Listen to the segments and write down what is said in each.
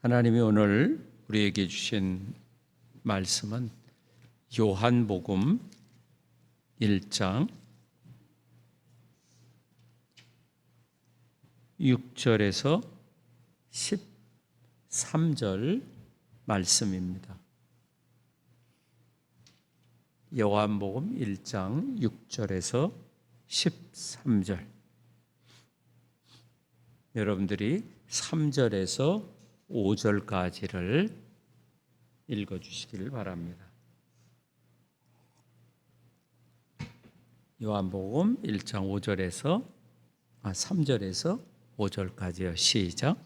하나님이 오늘 우리에게 주신 말씀은 요한복음 1장 6절에서 13절 말씀입니다. 요한복음 1장 6절에서 13절. 여러분들이 3절에서 5절까지를 읽어주시기를 바랍니다. 요한복음 1장 3절에서 5절까지요. 시작.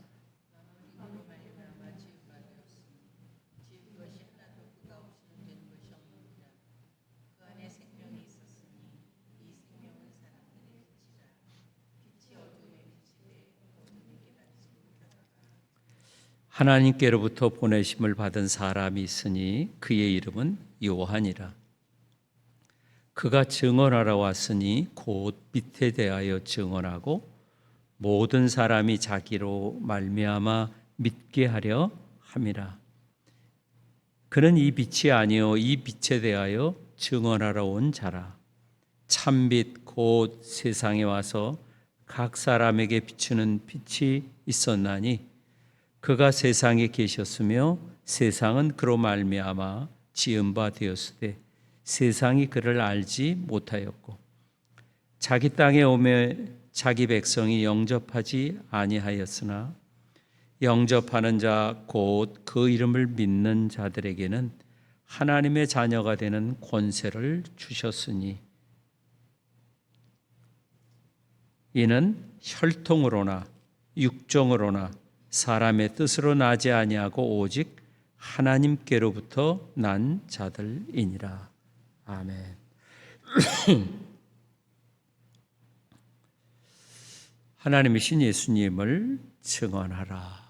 하나님께로부터 보내심을 받은 사람이 있으니 그의 이름은 요한이라. 그가 증언하러 왔으니 곧 빛에 대하여 증언하고 모든 사람이 자기로 말미암아 믿게 하려 함이라. 그는 이 빛이 아니요 이 빛에 대하여 증언하러 온 자라. 참빛 곧 세상에 와서 각 사람에게 비추는 빛이 있었나니 그가 세상에 계셨으며 세상은 그로 말미암아 지은 바 되었으되 세상이 그를 알지 못하였고 자기 땅에 오매 자기 백성이 영접하지 아니하였으나 영접하는 자 곧 그 이름을 믿는 자들에게는 하나님의 자녀가 되는 권세를 주셨으니 이는 혈통으로나 육정으로나 사람의 뜻으로 나지 아니하고 오직 하나님께로부터 난 자들이니라. 아멘. 하나님이신 예수님을 증언하라.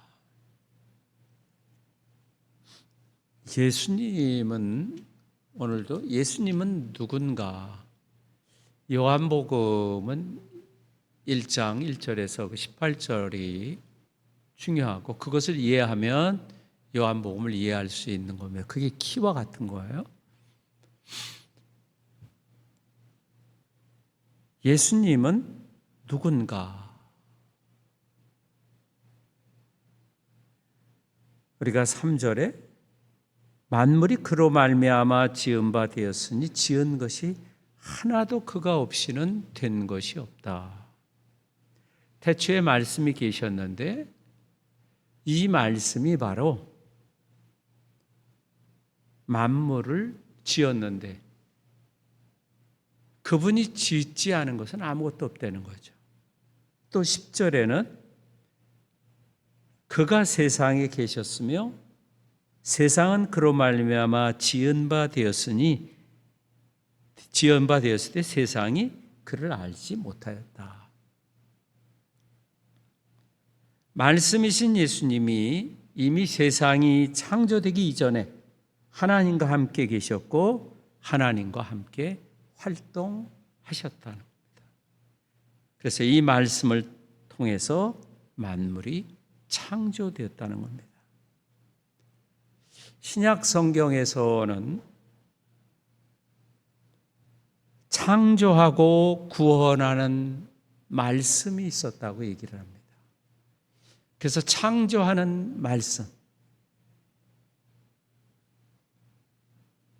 오늘도 예수님은 누군가? 요한복음은 1장 1절에서 18절이 중요하고 그것을 이해하면 요한복음을 이해할 수 있는 거면 그게 키와 같은 거예요. 예수님은 누군가? 우리가 3절에 만물이 그로 말미암아 지은 바 되었으니 지은 것이 하나도 그가 없이는 된 것이 없다. 태초에 말씀이 계셨는데 이 말씀이 바로 만물을 지었는데 그분이 짓지 않은 것은 아무것도 없다는 거죠. 또 10절에는 그가 세상에 계셨으며 세상은 그로 말미암아 지은 바 되었을 때 세상이 그를 알지 못하였다. 말씀이신 예수님이 이미 세상이 창조되기 이전에 하나님과 함께 계셨고 하나님과 함께 활동하셨다는 겁니다. 그래서 이 말씀을 통해서 만물이 창조되었다는 겁니다. 신약 성경에서는 창조하고 구원하는 말씀이 있었다고 얘기를 합니다. 그래서 창조하는 말씀.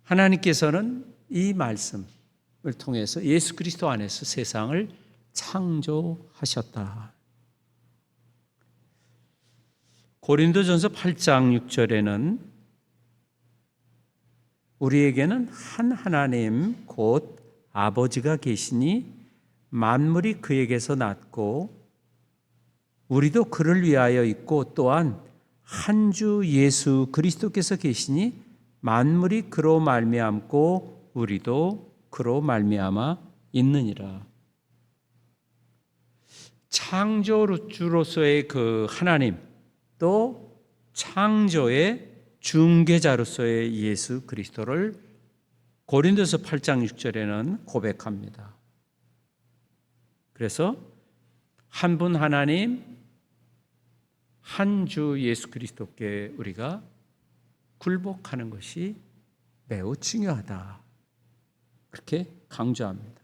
하나님께서는 이 말씀을 통해서 예수 그리스도 안에서 세상을 창조하셨다. 고린도전서 8장 6절에는 우리에게는 한 하나님 곧 아버지가 계시니 만물이 그에게서 났고 우리도 그를 위하여 있고 또한 한 주 예수 그리스도께서 계시니 만물이 그로 말미암고 우리도 그로 말미암아 있느니라. 창조주로서의 그 하나님 또 창조의 중개자로서의 예수 그리스도를 고린도서 8장 6절에는 고백합니다. 그래서 한 분 하나님, 한 주 예수 그리스도께 우리가 굴복하는 것이 매우 중요하다. 그렇게 강조합니다.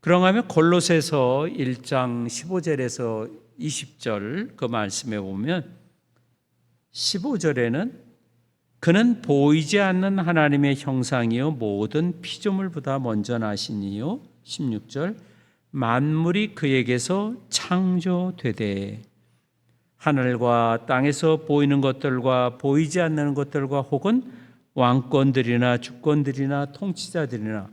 그런가 하면 골로새서 1장 15절에서 20절 그 말씀에 보면 15절에는 그는 보이지 않는 하나님의 형상이요 모든 피조물보다 먼저 나시니요 16절 만물이 그에게서 창조되되 하늘과 땅에서 보이는 것들과 보이지 않는 것들과 혹은 왕권들이나 주권들이나 통치자들이나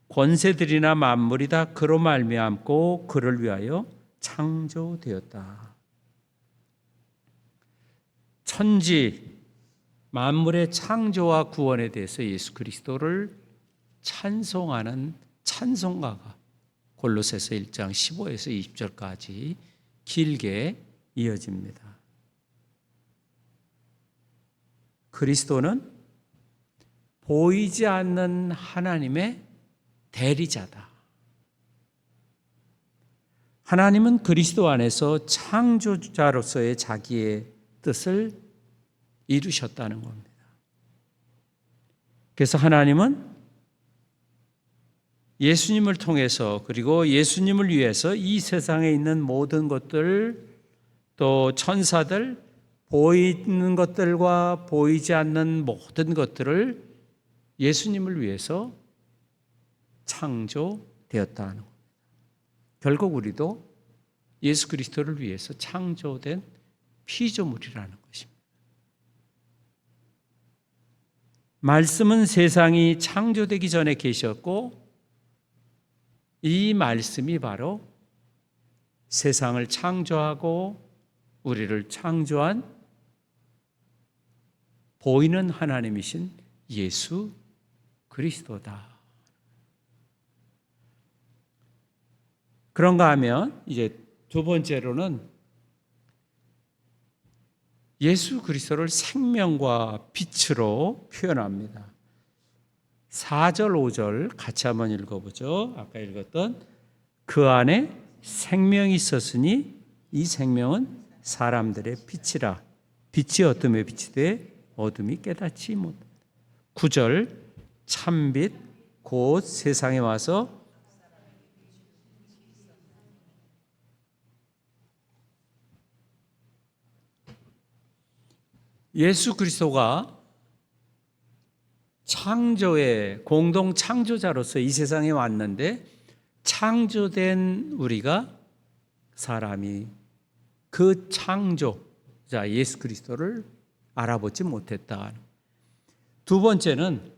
권세들이나 만물이 다 그로 말미암고 그를 위하여 창조되었다. 천지 만물의 창조와 구원에 대해서 예수 그리스도를 찬송하는 찬송가가 골로새서 1장 15에서 20절까지 길게 이어집니다. 그리스도는 보이지 않는 하나님의 대리자다. 하나님은 그리스도 안에서 창조자로서의 자기의 뜻을 이루셨다는 겁니다. 그래서 하나님은 예수님을 통해서 그리고 예수님을 위해서 이 세상에 있는 모든 것들 또 천사들 보이는 것들과 보이지 않는 모든 것들을 예수님을 위해서 창조되었다는 겁니다. 결국 우리도 예수 그리스도를 위해서 창조된 피조물이라는 것입니다. 말씀은 세상이 창조되기 전에 계셨고 이 말씀이 바로 세상을 창조하고 우리를 창조한 보이는 하나님이신 예수 그리스도다. 그런가 하면 이제 두 번째로는 예수 그리스도를 생명과 빛으로 표현합니다. 4절, 5절 같이 한번 읽어보죠. 아까 읽었던 그 안에 생명이 있었으니 이 생명은 사람들의 빛이라. 빛이 어둠에 비치되 어둠이 깨닫지 못. 9절 참빛 곧 세상에 와서 예수 그리스도가 창조의 공동 창조자로서 이 세상에 왔는데 창조된 우리가 사람이 그 창조자 예수 그리스도를 알아보지 못했다. 두 번째는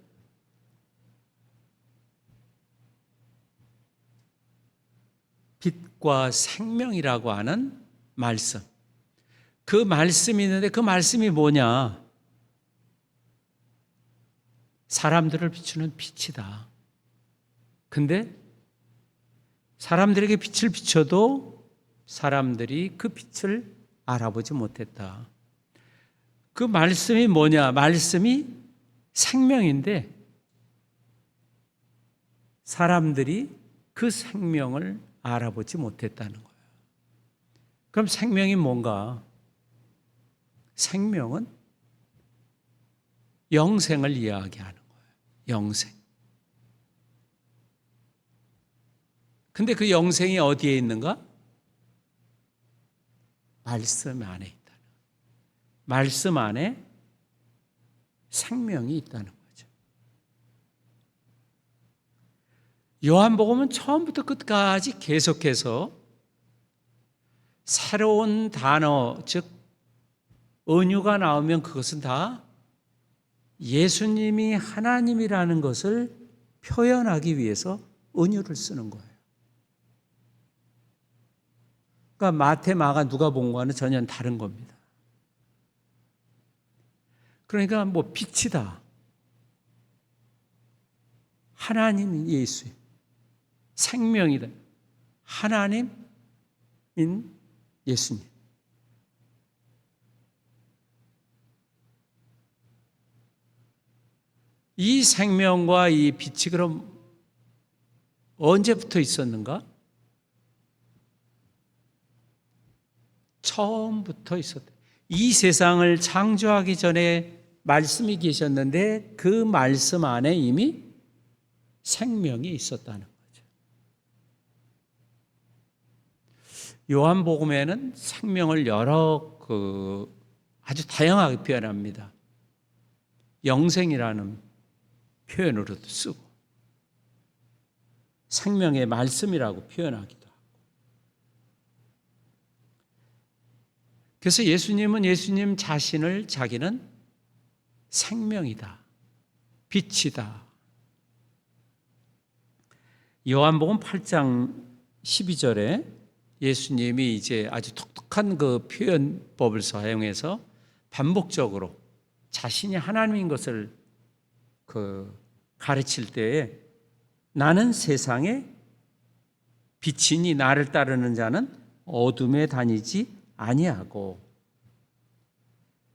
빛과 생명이라고 하는 말씀. 그 말씀이 있는데 그 말씀이 뭐냐? 사람들을 비추는 빛이다. 근데 사람들에게 빛을 비춰도 사람들이 그 빛을 알아보지 못했다. 그 말씀이 뭐냐? 말씀이 생명인데 사람들이 그 생명을 알아보지 못했다는 거예요. 그럼 생명이 뭔가? 생명은 영생을 이야기하는 거예요. 영생. 근데 그 영생이 어디에 있는가? 말씀 안에 있다는 거예요. 말씀 안에 생명이 있다는 거죠. 요한복음은 처음부터 끝까지 계속해서 새로운 단어, 즉 은유가 나오면 그것은 다 예수님이 하나님이라는 것을 표현하기 위해서 은유를 쓰는 거예요. 그러니까 마태, 마가, 누가복음과는 전혀 다른 겁니다. 그러니까 뭐 빛이다. 하나님인 예수. 생명이다. 하나님인 예수님. 이 생명과 이 빛이 그럼 언제부터 있었는가? 처음부터 있었다. 이 세상을 창조하기 전에 말씀이 계셨는데 그 말씀 안에 이미 생명이 있었다는 거죠. 요한복음에는 생명을 여러 아주 다양하게 표현합니다. 영생이라는 표현으로도 쓰고 생명의 말씀이라고 표현하기도 하고. 그래서 예수님은 예수님 자신을 자기는 생명이다, 빛이다. 요한복음 8장 12절에 예수님이 이제 아주 독특한 그 표현법을 사용해서 반복적으로 자신이 하나님인 것을 가르칠 때에 나는 세상의 빛이니 나를 따르는 자는 어둠에 다니지 아니하고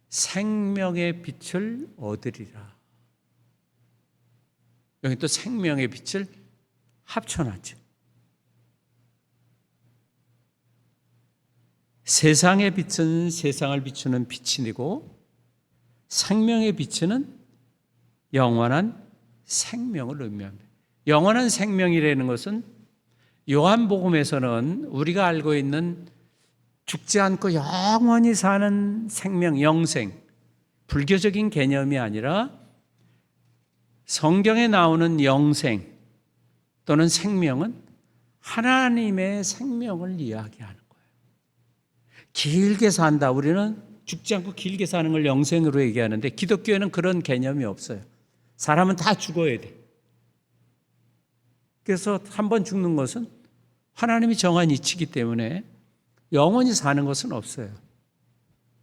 생명의 빛을 얻으리라. 여기 또 생명의 빛을 합쳐놨죠. 세상의 빛은 세상을 비추는 빛이고 생명의 빛은 영원한 생명을 의미합니다. 영원한 생명이라는 것은 요한복음에서는 우리가 알고 있는 죽지 않고 영원히 사는 생명, 영생, 불교적인 개념이 아니라 성경에 나오는 영생 또는 생명은 하나님의 생명을 이야기하는 거예요. 길게 산다. 우리는 죽지 않고 길게 사는 걸 영생으로 얘기하는데 기독교에는 그런 개념이 없어요. 사람은 다 죽어야 돼. 그래서 한 번 죽는 것은 하나님이 정한 이치이기 때문에 영원히 사는 것은 없어요.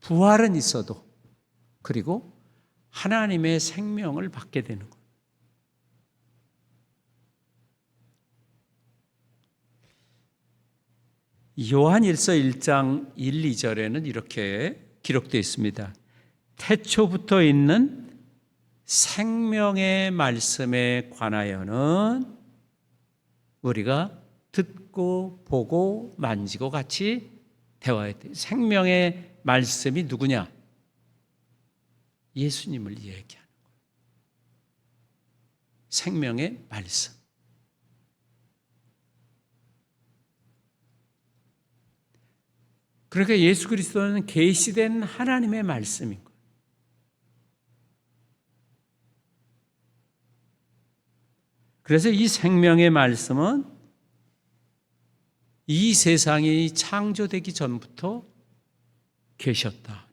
부활은 있어도 그리고 하나님의 생명을 받게 되는 거예요. 요한일서 1장 1, 2절에는 이렇게 기록되어 있습니다. 태초부터 있는 생명의 말씀에 관하여는 우리가 듣고 보고 만지고 같이 대화해야 돼요. 생명의 말씀이 누구냐? 예수님을 얘기하는 거예요. 생명의 말씀. 그러니까 예수 그리스도는 계시된 하나님의 말씀인 거예요. 그래서 이 생명의 말씀은 이 세상이 창조되기 전부터 계셨다.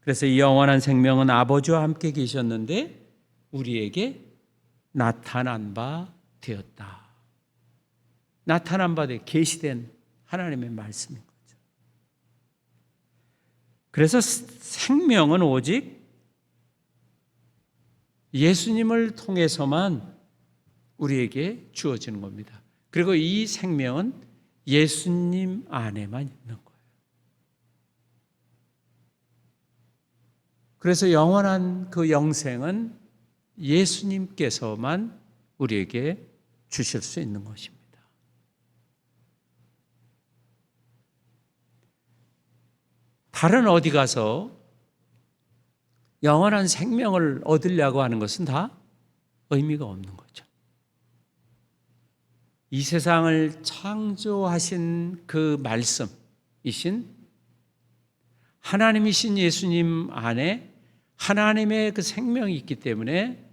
그래서 이 영원한 생명은 아버지와 함께 계셨는데 우리에게 나타난 바 되었다. 나타난 바 되어 계시된 하나님의 말씀인 거죠. 그래서 생명은 오직 예수님을 통해서만 우리에게 주어지는 겁니다. 그리고 이 생명은 예수님 안에만 있는 거예요. 그래서 영원한 그 영생은 예수님께서만 우리에게 주실 수 있는 것입니다. 다른 어디 가서 영원한 생명을 얻으려고 하는 것은 다 의미가 없는 거죠. 이 세상을 창조하신 그 말씀이신 하나님이신 예수님 안에 하나님의 그 생명이 있기 때문에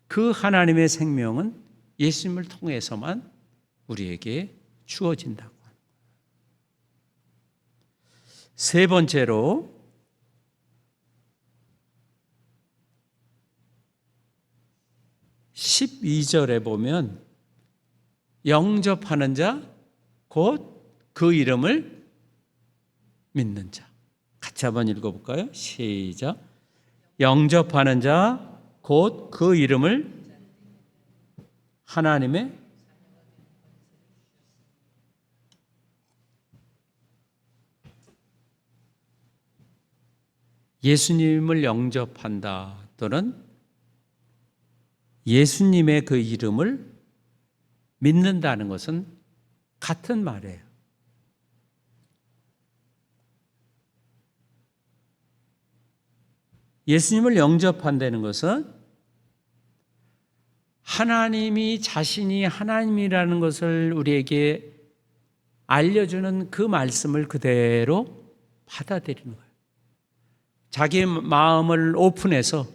그 하나님의 생명은 예수님을 통해서만 우리에게 주어진다고 합니다. 세 번째로 (12절에) 보면 영접하는 자 곧 그 이름을 믿는 자. 같이 한번 읽어볼까요? 시작. 영접하는 자 곧 그 이름을 하나님의 예수님을 영접한다 또는 예수님의 그 이름을 믿는다는 것은 같은 말이에요. 예수님을 영접한다는 것은 하나님이 자신이 하나님이라는 것을 우리에게 알려주는 그 말씀을 그대로 받아들이는 거예요. 자기 마음을 오픈해서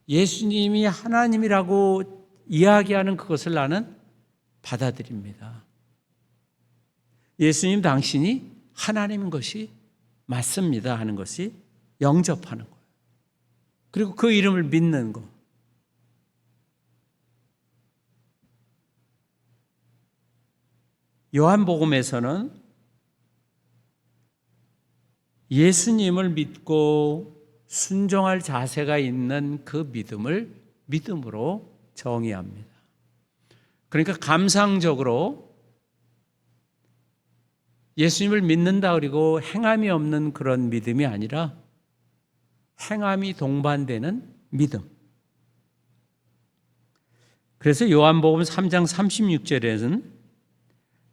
예수님이 하나님이라고 이야기하는 그것을 나는 받아들입니다. 예수님 당신이 하나님인 것이 맞습니다 하는 것이 영접하는 거예요. 그리고 그 이름을 믿는 거. 요한복음에서는 예수님을 믿고 순종할 자세가 있는 그 믿음을 믿음으로 정의합니다. 그러니까 감상적으로 예수님을 믿는다 그리고 행함이 없는 그런 믿음이 아니라 행함이 동반되는 믿음. 그래서 요한복음 3장 36절에는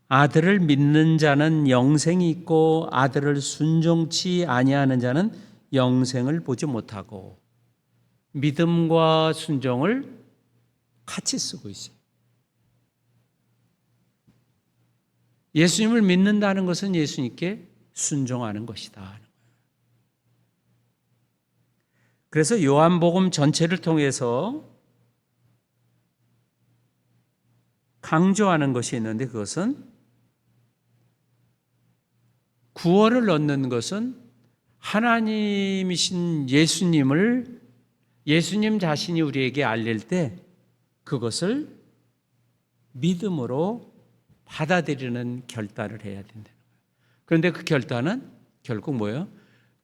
아들을 믿는 자는 영생이 있고 아들을 순종치 아니하는 자는 영생을 보지 못하고, 믿음과 순종을 같이 쓰고 있어요. 예수님을 믿는다는 것은 예수님께 순종하는 것이다. 그래서 요한복음 전체를 통해서 강조하는 것이 있는데, 그것은 구원을 얻는 것은 하나님이신 예수님을, 예수님 자신이 우리에게 알릴 때 그것을 믿음으로 받아들이는 결단을 해야 된다는 거예요. 그런데 그 결단은 결국 뭐예요?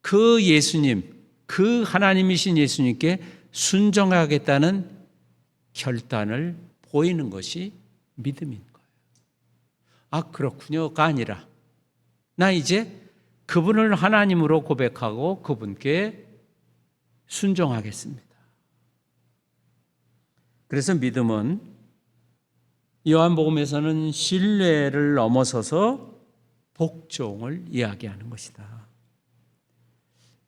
그 예수님, 그 하나님이신 예수님께 순종하겠다는 결단을 보이는 것이 믿음인 거예요. 아, 그렇군요가 아니라 나 이제 그분을 하나님으로 고백하고 그분께 순종하겠습니다. 그래서 믿음은 요한복음에서는 신뢰를 넘어서서 복종을 이야기하는 것이다.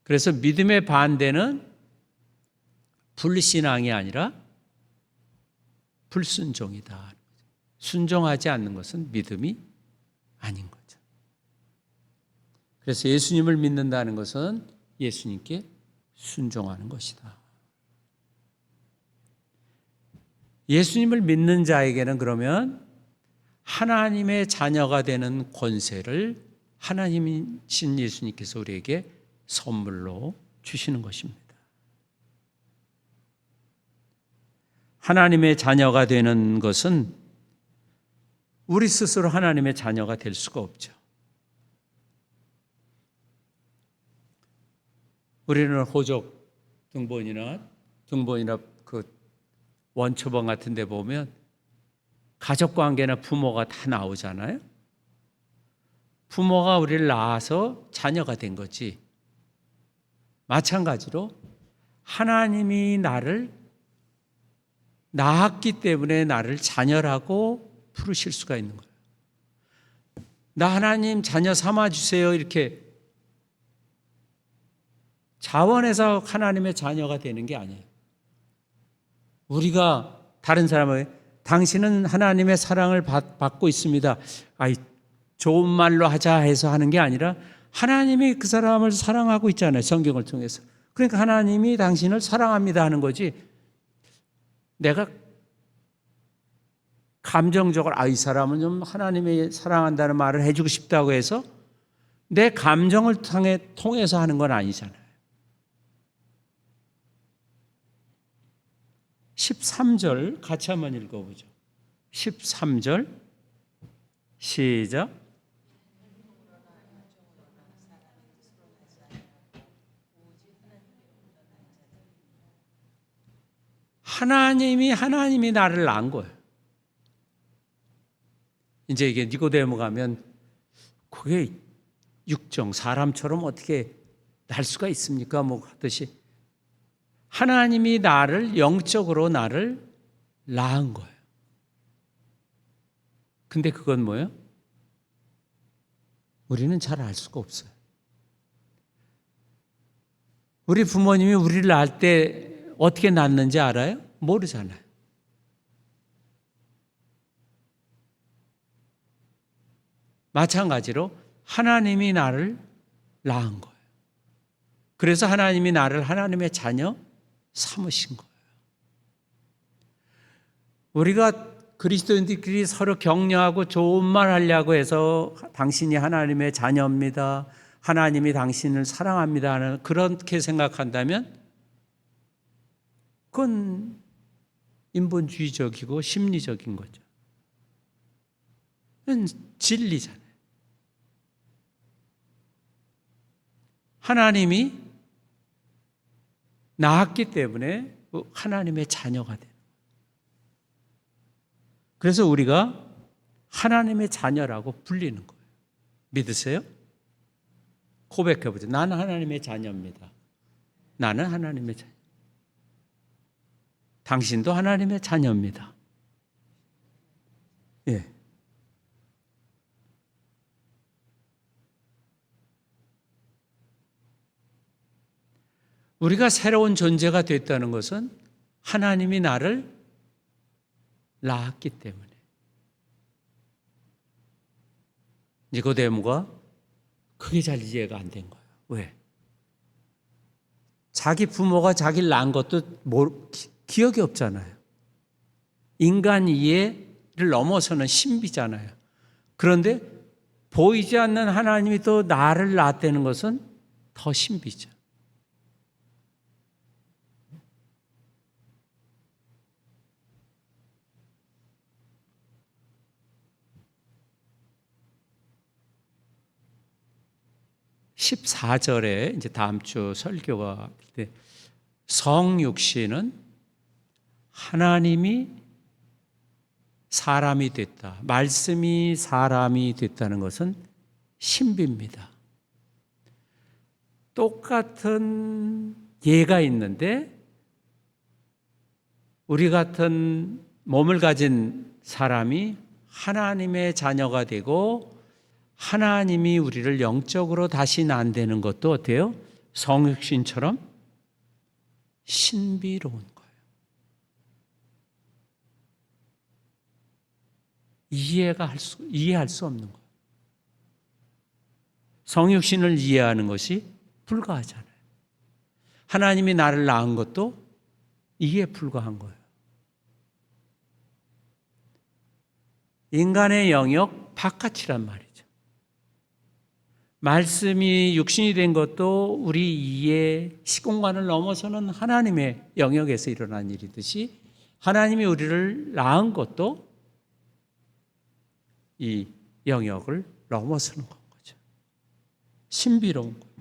그래서 믿음의 반대는 불신앙이 아니라 불순종이다. 순종하지 않는 것은 믿음이 아닌 거죠. 그래서 예수님을 믿는다는 것은 예수님께 순종하는 것이다. 예수님을 믿는 자에게는 그러면 하나님의 자녀가 되는 권세를 하나님이신 예수님께서 우리에게 선물로 주시는 것입니다. 하나님의 자녀가 되는 것은 우리 스스로 하나님의 자녀가 될 수가 없죠. 우리는 호적 등본이나 그 원초본 같은 데 보면 가족 관계나 부모가 다 나오잖아요. 부모가 우리를 낳아서 자녀가 된 거지. 마찬가지로 하나님이 나를 낳았기 때문에 나를 자녀라고 부르실 수가 있는 거예요. 나 하나님 자녀 삼아주세요 이렇게 자원해서 하나님의 자녀가 되는 게 아니에요. 우리가 다른 사람을 당신은 하나님의 사랑을 받고 있습니다. 좋은 말로 하자 해서 하는 게 아니라 하나님이 그 사람을 사랑하고 있잖아요. 성경을 통해서. 그러니까 하나님이 당신을 사랑합니다 하는 거지. 내가 감정적으로 이 사람은 좀 하나님이 사랑한다는 말을 해주고 싶다고 해서 내 감정을 통해서 하는 건 아니잖아요. 13절 같이 한번 읽어보죠. 13절 시작. 하나님이 나를 낳은 거예요. 이제 이게 니고데모 가면 그게 육정 사람처럼 어떻게 날 수가 있습니까? 뭐 하듯이 하나님이 나를 영적으로 나를 낳은 거예요. 근데 그건 뭐예요? 우리는 잘 알 수가 없어요. 우리 부모님이 우리를 낳을 때 어떻게 낳는지 알아요? 모르잖아요. 마찬가지로 하나님이 나를 낳은 거예요. 그래서 하나님이 나를 하나님의 자녀 삼으신 거예요. 우리가 그리스도인들끼리 서로 격려하고 좋은 말 하려고 해서 당신이 하나님의 자녀입니다. 하나님이 당신을 사랑합니다. 하는 그렇게 생각한다면 그건 인본주의적이고 심리적인 거죠. 그건 진리잖아요. 하나님이 낳았기 때문에 하나님의 자녀가 돼요. 그래서 우리가 하나님의 자녀라고 불리는 거예요. 믿으세요? 고백해보죠. 나는 하나님의 자녀입니다. 나는 하나님의 자녀. 당신도 하나님의 자녀입니다. 예. 우리가 새로운 존재가 됐다는 것은 하나님이 나를 낳았기 때문에. 니고데모가 그게 잘 이해가 안 된 거예요. 왜? 자기 부모가 자기를 낳은 것도 기억이 없잖아요. 인간 이해를 넘어서는 신비잖아요. 그런데 보이지 않는 하나님이 또 나를 낳았다는 것은 더 신비죠. (14절에) 이제 다음 주 설교가 성육신은 하나님이 사람이 됐다. 말씀이 사람이 됐다는 것은 신비입니다. 똑같은 예가 있는데 우리 같은 몸을 가진 사람이 하나님의 자녀가 되고 하나님이 우리를 영적으로 다시 낳는 것도 어때요? 성육신처럼 신비로운 거예요. 이해할 수 없는 거예요. 성육신을 이해하는 것이 불가하잖아요. 하나님이 나를 낳은 것도 이해에 불과한 거예요. 인간의 영역 바깥이란 말이죠. 말씀이 육신이 된 것도 우리 이해 시공간을 넘어서는 하나님의 영역에서 일어난 일이듯이 하나님이 우리를 낳은 것도 이 영역을 넘어서는 건 거죠. 신비로운 거예요.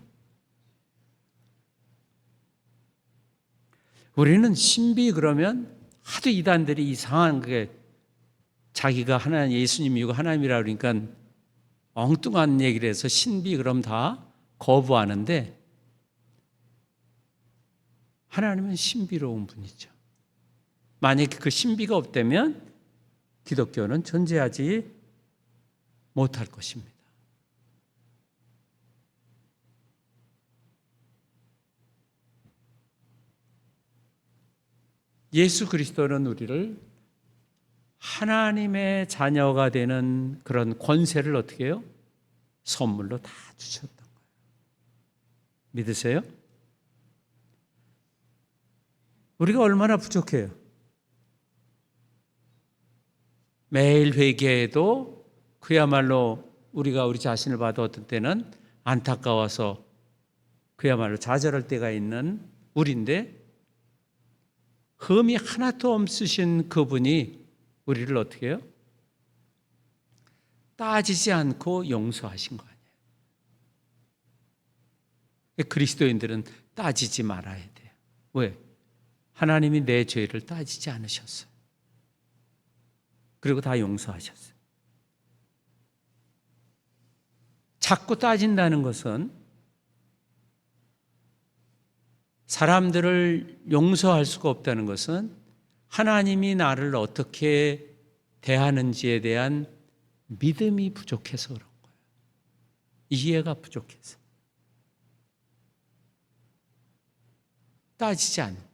우리는 신비 그러면 하도 이단들이 이상한 게 자기가 하나님 예수님이고 하나님이라 그러니까 엉뚱한 얘기를 해서 신비 그럼 다 거부하는데 하나님은 신비로운 분이죠. 만약에 그 신비가 없다면 기독교는 존재하지 못할 것입니다. 예수 그리스도는 우리를 하나님의 자녀가 되는 그런 권세를 어떻게 해요? 선물로 다 주셨던 거예요. 믿으세요? 우리가 얼마나 부족해요? 매일 회개해도 그야말로 우리가 우리 자신을 봐도 어떤 때는 안타까워서 그야말로 좌절할 때가 있는 우리인데 흠이 하나도 없으신 그분이 우리를 어떻게 해요? 따지지 않고 용서하신 거 아니에요. 그리스도인들은 따지지 말아야 돼요. 왜? 하나님이 내 죄를 따지지 않으셨어요. 그리고 다 용서하셨어요. 자꾸 따진다는 것은 사람들을 용서할 수가 없다는 것은 하나님이 나를 어떻게 대하는지에 대한 믿음이 부족해서 그런 거예요. 이해가 부족해서. 따지지 않는 거예요.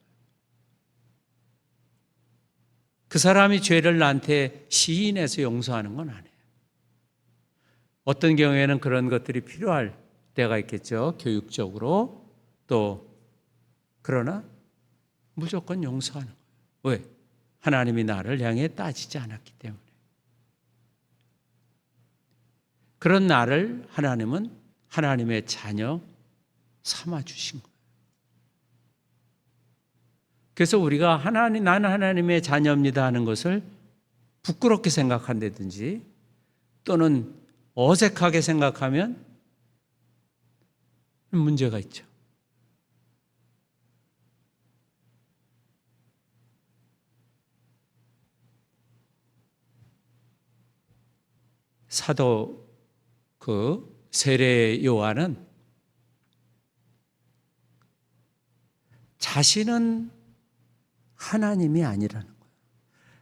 그 사람이 죄를 나한테 시인해서 용서하는 건 아니에요. 어떤 경우에는 그런 것들이 필요할 때가 있겠죠. 교육적으로. 또 그러나 무조건 용서하는 거예요. 왜? 하나님이 나를 향해 따지지 않았기 때문에. 그런 나를 하나님은 하나님의 자녀 삼아 주신 거예요. 그래서 우리가 나는 하나님의 자녀입니다 하는 것을 부끄럽게 생각한다든지 또는 어색하게 생각하면 문제가 있죠. 사도 세례 요한은 자신은 하나님이 아니라는 거예요.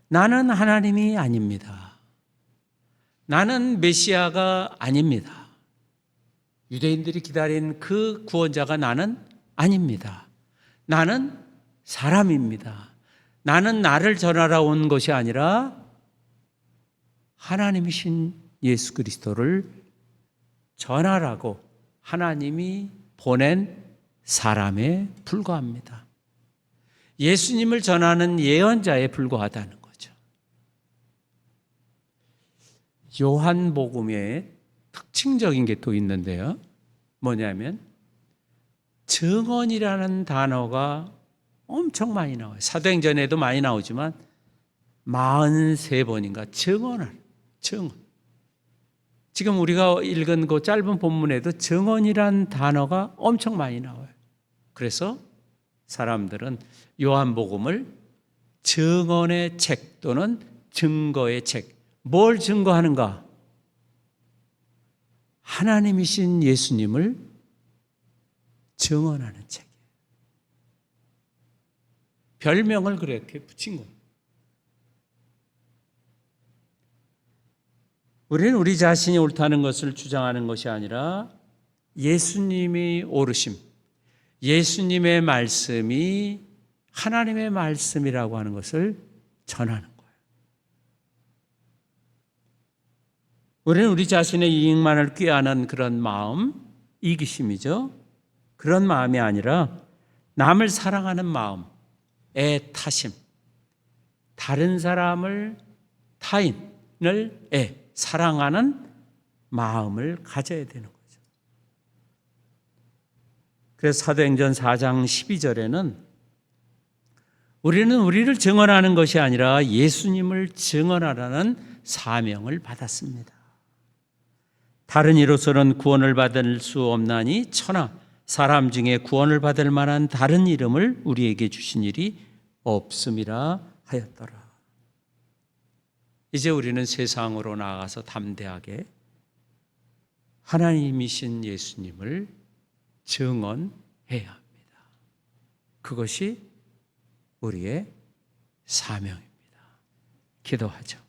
나는 하나님이 아닙니다. 나는 메시아가 아닙니다. 유대인들이 기다린 그 구원자가 나는 아닙니다. 나는 사람입니다. 나는 나를 전하러 온 것이 아니라 하나님이신 예수 그리스도를 전하라고 하나님이 보낸 사람에 불과합니다. 예수님을 전하는 예언자에 불과하다는 거죠. 요한복음에 특징적인 게 또 있는데요. 뭐냐면 증언이라는 단어가 엄청 많이 나와요. 사도행전에도 많이 나오지만 43번인가 증언. 지금 우리가 읽은 그 짧은 본문에도 증언이란 단어가 엄청 많이 나와요. 그래서 사람들은 요한복음을 증언의 책 또는 증거의 책. 뭘 증거하는가? 하나님이신 예수님을 증언하는 책이에요. 별명을 그렇게 붙인 거예요. 우리는 우리 자신이 옳다는 것을 주장하는 것이 아니라 예수님이 옳으심, 예수님의 말씀이 하나님의 말씀이라고 하는 것을 전하는 거예요. 우리는 우리 자신의 이익만을 꾀하는 그런 마음, 이기심이죠. 그런 마음이 아니라 남을 사랑하는 마음, 애타심, 다른 사람을, 타인을 사랑하는 마음을 가져야 되는 거죠. 그래서 사도행전 4장 12절에는 우리는 우리를 증언하는 것이 아니라 예수님을 증언하라는 사명을 받았습니다. 다른 이로서는 구원을 받을 수 없나니 천하 사람 중에 구원을 받을 만한 다른 이름을 우리에게 주신 일이 없음이라 하였더라. 이제 우리는 세상으로 나아가서 담대하게 하나님이신 예수님을 증언해야 합니다. 그것이 우리의 사명입니다. 기도하죠.